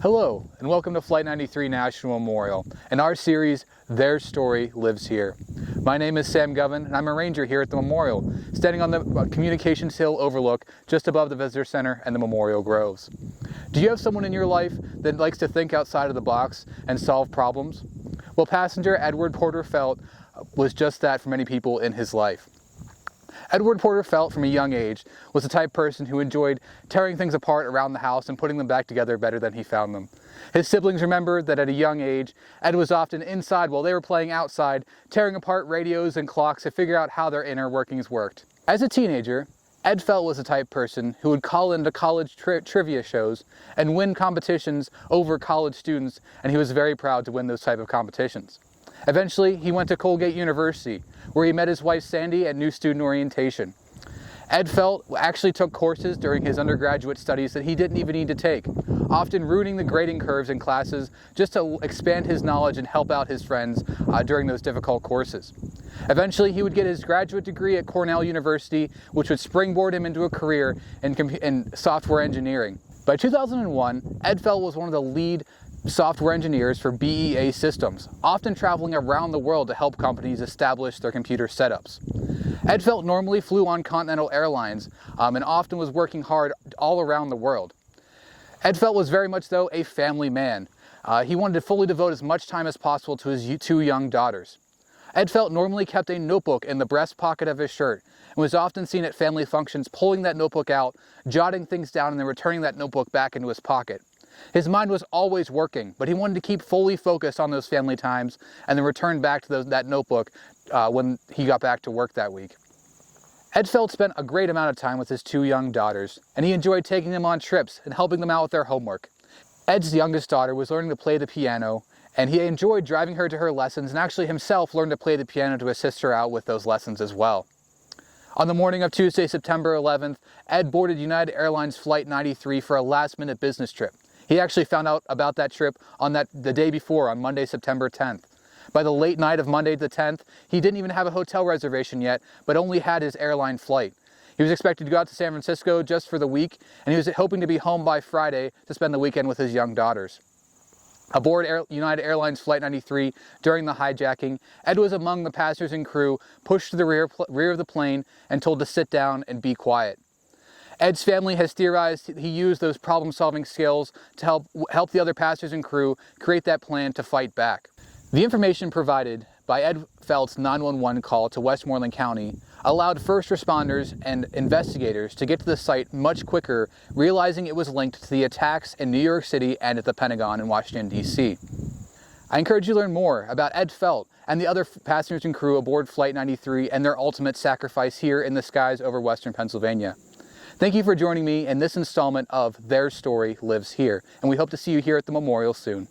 Hello, and welcome to Flight 93 National Memorial, and our series, Their Story Lives Here. My name is Sam Govan, and I'm a ranger here at the memorial, standing on the Communications Hill overlook just above the Visitor Center and the Memorial Groves. Do you have someone in your life that likes to think outside of the box and solve problems? Well, passenger Edward Porter Felt was just that for many people in his life. Edward Porter Felt, from a young age, was the type of person who enjoyed tearing things apart around the house and putting them back together better than he found them. His siblings remembered that at a young age, Ed was often inside while they were playing outside, tearing apart radios and clocks to figure out how their inner workings worked. As a teenager, Ed Felt was the type of person who would call into college trivia shows and win competitions over college students, and he was very proud to win those type of competitions. Eventually, he went to Colgate University, where he met his wife Sandy at New Student Orientation. Ed Felt actually took courses during his undergraduate studies that he didn't even need to take, often ruining the grading curves in classes just to expand his knowledge and help out his friends during those difficult courses. Eventually, he would get his graduate degree at Cornell University, which would springboard him into a career in software engineering. By 2001, Ed Felt was one of the lead software engineers for BEA Systems, often traveling around the world to help companies establish their computer setups. Ed Felt normally flew on Continental Airlines and often was working hard all around the world. Ed Felt was very much, though, a family man. He wanted to fully devote as much time as possible to his two young daughters. Ed Felt normally kept a notebook in the breast pocket of his shirt and was often seen at family functions pulling that notebook out, jotting things down, and then returning that notebook back into his pocket. His mind was always working, but he wanted to keep fully focused on those family times and then return back to that notebook when he got back to work that week. Ed Felt spent a great amount of time with his two young daughters, and he enjoyed taking them on trips and helping them out with their homework. Ed's youngest daughter was learning to play the piano, and he enjoyed driving her to her lessons and actually himself learned to play the piano to assist her out with those lessons as well. On the morning of Tuesday, September 11th, Ed boarded United Airlines Flight 93 for a last-minute business trip. He actually found out about that trip on the day before, on Monday, September 10th. By the late night of Monday the 10th, he didn't even have a hotel reservation yet, but only had his airline flight. He was expected to go out to San Francisco just for the week, and he was hoping to be home by Friday to spend the weekend with his young daughters. Aboard United Airlines Flight 93 during the hijacking, Ed was among the passengers and crew, pushed to the rear of the plane and told to sit down and be quiet. Ed's family has theorized he used those problem-solving skills to help the other passengers and crew create that plan to fight back. The information provided by Ed Felt's 911 call to Westmoreland County allowed first responders and investigators to get to the site much quicker, realizing it was linked to the attacks in New York City and at the Pentagon in Washington, D.C. I encourage you to learn more about Ed Felt and the other passengers and crew aboard Flight 93 and their ultimate sacrifice here in the skies over Western Pennsylvania. Thank you for joining me in this installment of Their Story Lives Here, and we hope to see you here at the memorial soon.